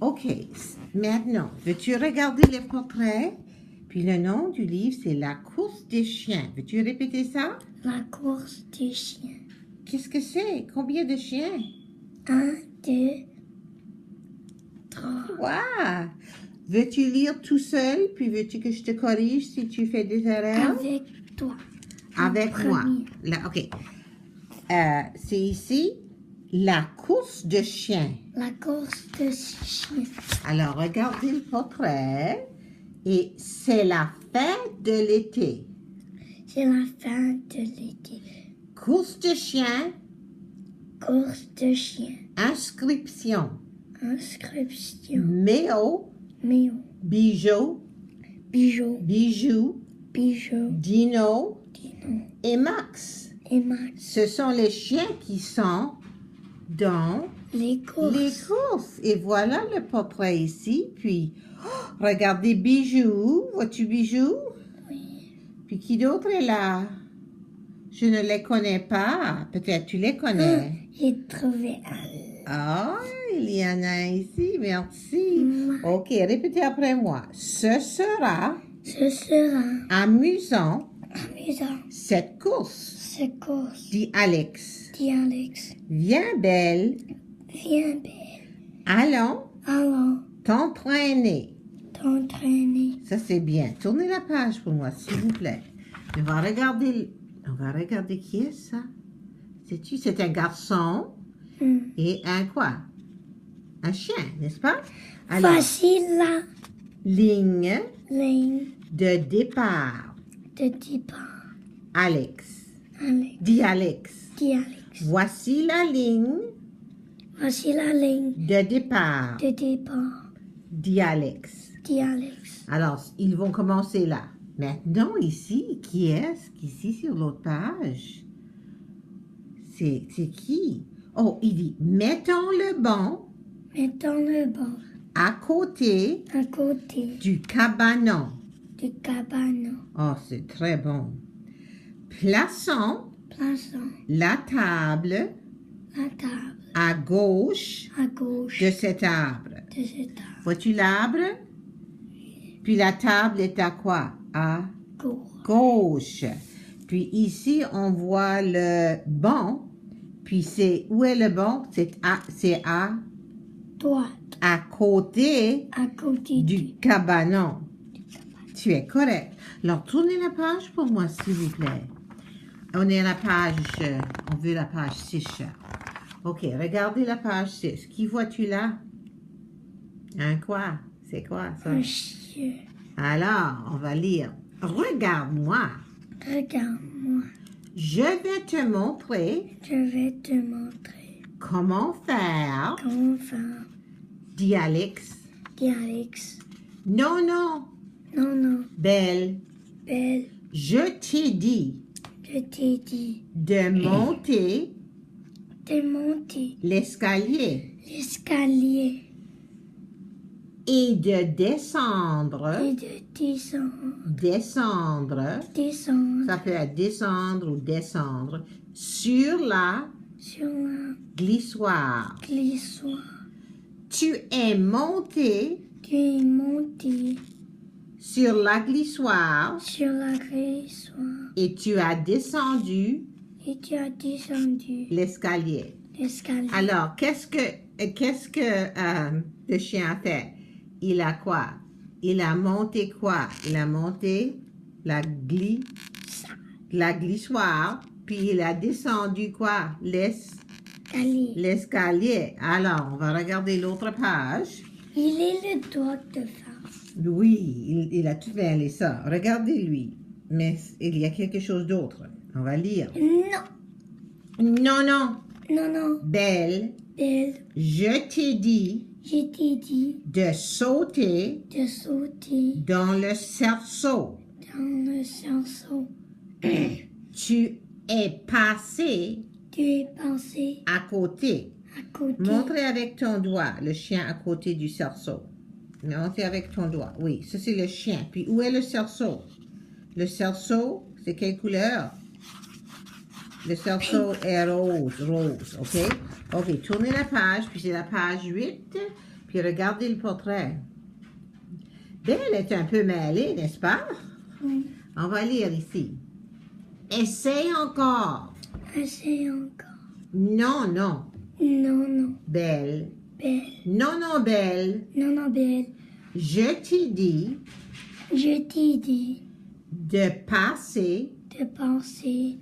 OK. Maintenant, veux-tu regarder le portrait? Puis le nom du livre, c'est La course des chiens. Veux-tu répéter ça? La course des chiens. Qu'est-ce que c'est? Combien de chiens? 1, 2, 3. Wow! Veux-tu lire tout seul? Puis veux-tu que je te corrige si tu fais des erreurs? Avec toi. Avec moi. Premier. Là, OK. C'est ici La course de chiens. La course des chiens. Alors, regardez le portrait. Et c'est la fin de l'été. C'est la fin de l'été. Course de chiens, Course de chiens. inscription, Inscription. Méo, Méo. Bijou, Bijou. Bijou, Bijou. Dino Dino. et Max. Et Max. Ce sont les chiens qui sont dans Les courses. les courses. Et voilà le portrait ici. Puis, regardez Bijou. Vois-tu Bijou? Oui. Puis qui d'autre est là? Je ne les connais pas. Peut-être tu les connais. J'ai trouvé un. Ah, il y en a ici. Merci. Mm. OK, répétez après moi. Ce sera Ce sera amusant, amusant. cette course, Cette course. dit Alex. Dit Alex. Viens, Belle. Viens, belle. Allons Allons t'entraîner. t'entraîner. Ça, c'est bien. Tournez la page pour moi, s'il vous plaît. On va regarder qui est ça. Sais-tu, c'est un garçon et un quoi? Un chien, n'est-ce pas? Alors, Voici la ligne ligne de départ. de départ. Alex. Alex. Dis Alex. Dit Alex. Voici la ligne Voici la ligne de départ. de départ. Dit Alex. Dit Alex. Alors, ils vont commencer là. Maintenant, ici, qui est-ce qu'ici sur l'autre page? C'est qui? Oh, il dit, mettons le banc Mettons le banc à côté à côté du cabanon. du cabanon. Oh, c'est très bon. Plaçons Plaçons la table la table à gauche à gauche de cet arbre. de cette table. Vois-tu l'arbre? Puis la table est à quoi? À gauche. Puis ici, on voit le banc. Puis où est le banc? C'est à Droite côté à côté du cabanon. Tu es correct. Alors, tournez la page pour moi, s'il vous plaît. On est à la page, on veut la page 6. OK, regardez la page 6. Qui vois-tu là? Un quoi? C'est quoi ça? un chien. Alors, on va lire. Regarde-moi. Regarde-moi. Je vais te montrer Je vais te montrer comment faire, comment faire. dit Alex. Dit Alex. Non, non, Non, non, Belle, belle. je t'ai dit Je t'ai dit de monter de monter l'escalier l'escalier et de descendre, et de descendre, descendre ça peut être descendre ou descendre, sur la sur la glissoire. glissoire. Tu es monté Tu es monté sur la glissoire sur la glissoire et tu as descendu et tu as descendu l'escalier. l'escalier. Alors, qu'est-ce que le chien a fait? Il a quoi? Il a monté quoi? Il a monté la glissoire, puis il a descendu quoi? L'escalier. Alors, on va regarder l'autre page. Il est le doigt de face. Oui, il a tout fait ça. Regardez-lui. Mais il y a quelque chose d'autre. On va lire. Non, Non, non. non, non, Belle, belle. je t'ai dit Je t'ai dit de sauter de sauter dans le cerceau. dans le cerceau. Tu es passé Tu es passé à côté. à côté. Montrez avec ton doigt le chien à côté du cerceau. Montrez avec ton doigt. Oui, ça c'est le chien. Puis où est le cerceau? Le cerceau, c'est quelle couleur? Le cerceau est rose, OK? OK, tournez la page, puis c'est la page 8. Puis regardez le portrait. Belle est un peu mêlée, n'est-ce pas? Oui. On va lire ici. Essaye encore. Assez encore. Non, non. Non, non. Belle. Belle. Non, non, belle. Non, non, belle. Je t'ai dit Je t'ai dit de passer de penser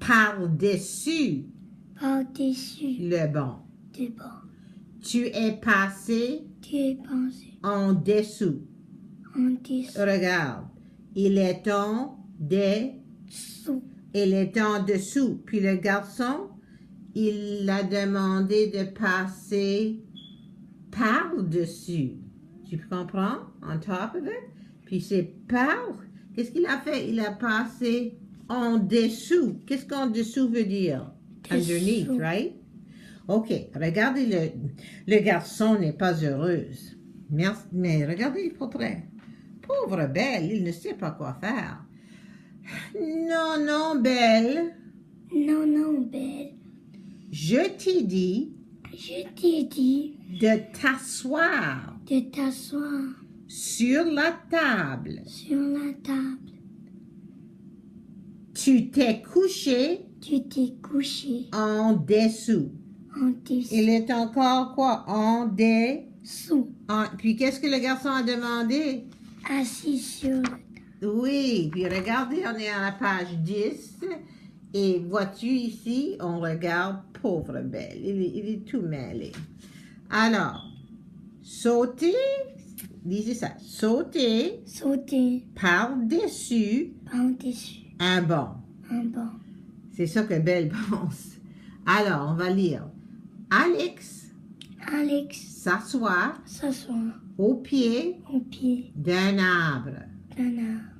par-dessus par-dessus le bon. de bon. Tu es passé Tu es pensé en dessous. en dessous. Regarde. Il est en dessous. Il est en dessous. Puis le garçon, il a demandé de passer par-dessus. Tu comprends? On top of it. Puis c'est par. Qu'est-ce qu'il a fait? Il a passé en dessous. Qu'est-ce qu'en dessous veut dire? Underneath, Dessous. right? OK. Regardez, le garçon n'est pas heureuse. Merci, mais regardez le portrait. Pauvre Belle, il ne sait pas quoi faire. Non, non, Belle. Non, non, belle. Je t'ai dit Je t'ai dit de t'asseoir de t'asseoir sur la table. sur la table. Tu t'es couché Tu t'es couché en dessous. en dessous. Il est encore quoi? En dessous. Puis qu'est-ce que le garçon a demandé? Assis sur le Oui, puis regardez, on est à la page 10. Et vois-tu ici, on regarde pauvre Belle. Il est tout mêlé. Alors, sauter, lisez ça, sauter sauter par-dessus par-dessus un banc. un banc. C'est ça que Belle pense. Alors, on va lire. Alex Alex s'assoit s'assoit au pied au pied d'un arbre. d'un arbre.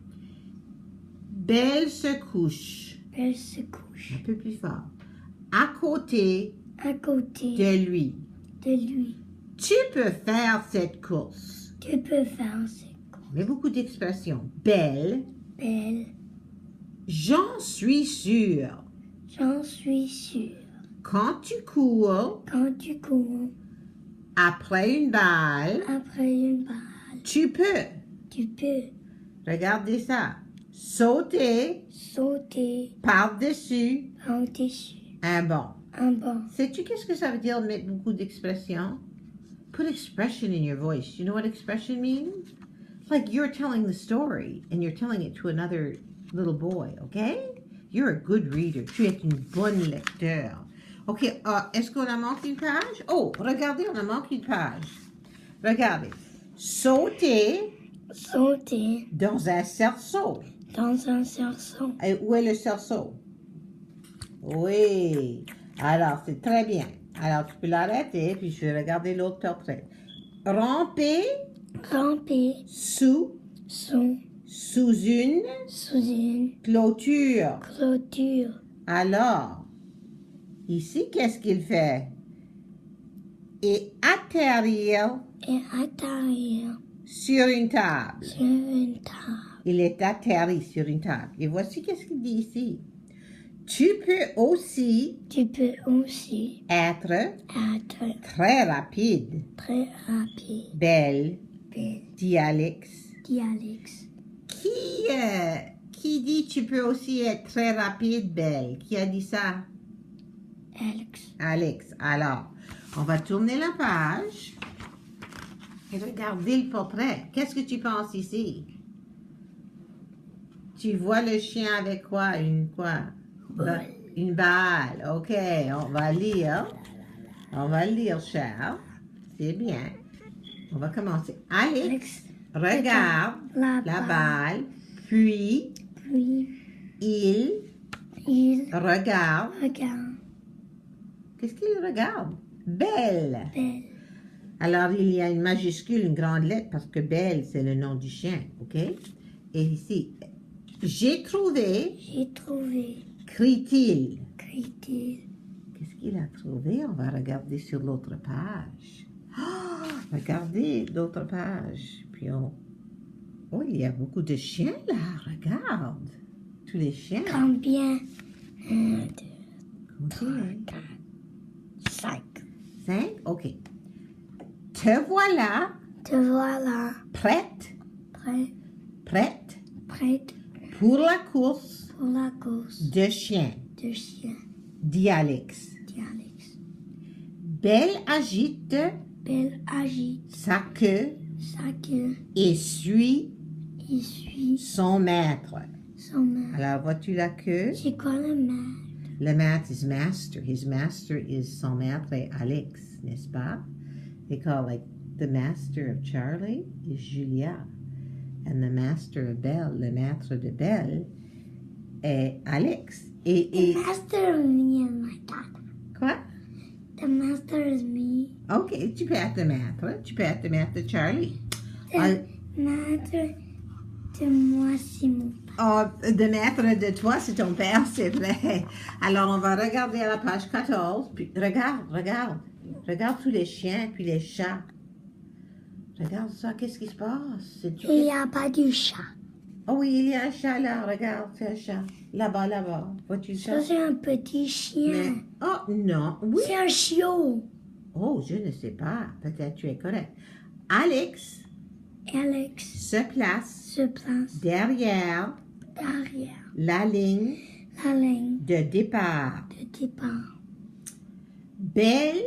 Belle se couche, Elle se couche un peu plus fort, à côté à côté de lui. de lui. Tu peux faire cette course. Tu peux faire cette course. Mais beaucoup d'expressions. Belle, Belle, j'en suis sûre. j'en suis sûre. Quand tu cours Quand tu cours après une balle, après une balle, tu peux. tu peux Regardez ça. Sauter sauter par-dessus par-dessus un banc. un banc. Sais-tu qu'est-ce que ça veut dire mettre beaucoup d'expressions? Put expression in your voice. You know what expression means? Like you're telling the story and you're telling it to another little boy, okay? You're a good reader. Tu es une bonne lecteur. OK, est-ce qu'on a manqué une page? Oh, regardez, on a manqué une page. Regardez. Sauter Sauter dans un cerceau. dans un cerceau. Et où est le cerceau? Oui. Alors, c'est très bien. Alors, tu peux l'arrêter, puis je vais regarder l'autre portrait. Ramper Ramper sous sous une une clôture. clôture. Alors, ici, qu'est-ce qu'il fait? Et atterrir Et atterrir sur une table. sur une table. Il est atterri sur une table. Et voici qu'est-ce qu'il dit ici. Tu peux aussi Tu peux aussi être être très rapide. très rapide. Belle, Belle, dit Alex. dit Alex. Qui dit tu peux aussi être très rapide, Belle? Qui a dit ça? Alex. Alex. Alors, on va tourner la page et regarder le portrait. Qu'est-ce que tu penses ici? Tu vois le chien avec quoi? Une quoi? Balle. Une balle. OK, on va lire. On va lire, Charles. C'est bien. On va commencer. Alex regarde La la balle. balle, puis Puis il il regarde. regarde Qu'est-ce qu'il regarde? Belle. Belle. Alors, il y a une majuscule, une grande lettre, parce que Belle, c'est le nom du chien, OK? Et ici, j'ai trouvé, J'ai trouvé, crie-t-il. crie-t-il. Qu'est-ce qu'il a trouvé? On va regarder sur l'autre page. Regardez l'autre page. Puis oh, il y a beaucoup de chiens là. Regarde. Tous les chiens. Combien? 1, 2, Continue. 4, 5. 5? OK. Te voilà Te voilà prête, prêt, prête prête pour la course pour la course de chien, de chien, dit Alex. dit Alex. Belle agite Belle agite sa queue sa queue et suit et suit son maître. son maître. Alors, vois-tu la queue? C'est quoi le maître? Le maître is master. His master is son maître est Alex, n'est-ce pas? They call like the master of Charlie is Julia. And the master of Belle, le maître de Belle, est Alex. The master of me and my dad. Quoi? The master is me. OK, tu peux être le maître. Tu peux être le maître de Charlie. The maître de moi, c'est mon père. Oh, de maître de toi, c'est ton père, c'est vrai. Alors, on va regarder à la page 14. Puis, regarde. Regarde tous les chiens puis les chats. Regarde ça, qu'est-ce qui se passe? Il n'y a pas du chat. Oh oui, il y a un chat là, regarde, c'est un chat. Là-bas. Vois-tu le chat? Ça, c'est un petit chien. Mais, oh non, oui. C'est un chiot. Oh, je ne sais pas. Peut-être tu es correct. Alex Alex se place se place derrière derrière la ligne la ligne de départ. de départ. Belle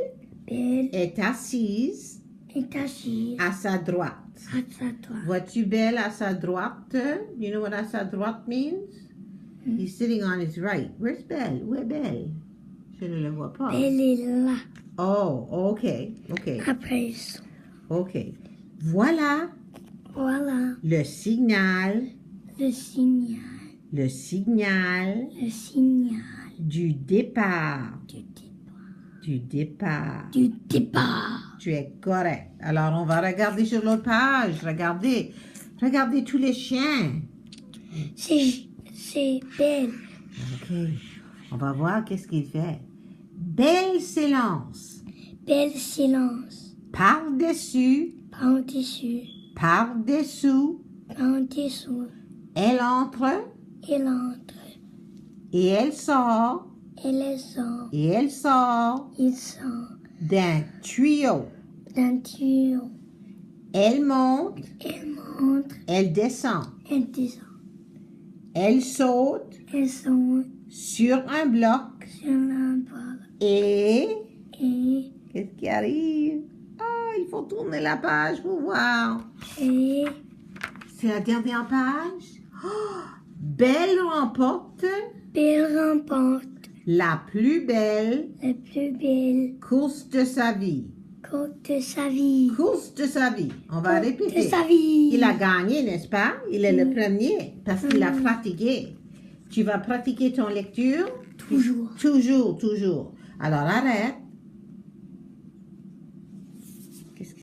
Belle est assise est assise à sa droite. à sa droite. Vois-tu Belle à sa droite? You know what à sa droite means? He's sitting on his right. Where's Belle? Où est Belle? Je ne le vois pas. Belle est là. Oh, OK. Après ça. OK. Voilà Voilà le signal le signal. le signal Le signal du départ. du départ. Du départ. Du départ. Tu es correct. Alors, on va regarder sur l'autre page. Regardez. Regardez tous les chiens. C'est belle. OK. On va voir qu'est-ce qu'il fait. Belle s'élance. Belle silence. Par-dessus, Par-dessus. par-dessous. Par-dessous. Elle entre Elle entre. et elle sort. Elle sort. Et elle sort Il sort d'un tuyau. d'un tuyau. Elle monte, Elle monte. elle descend. Elle descend. Elle saute Elle saute sur un bloc sur un bord. et... Et Qu'est-ce qui arrive? Ah, il faut tourner la page pour voir. C'est la dernière page. Oh, Belle remporte Belle remporte la plus belle la plus belle course de sa vie. course de sa vie. Course de sa vie. On va De répéter. sa vie. Il a gagné, n'est-ce pas? Il est le premier parce qu'il a pratiqué. Tu vas pratiquer ton lecture? Toujours. Toujours. Alors arrête.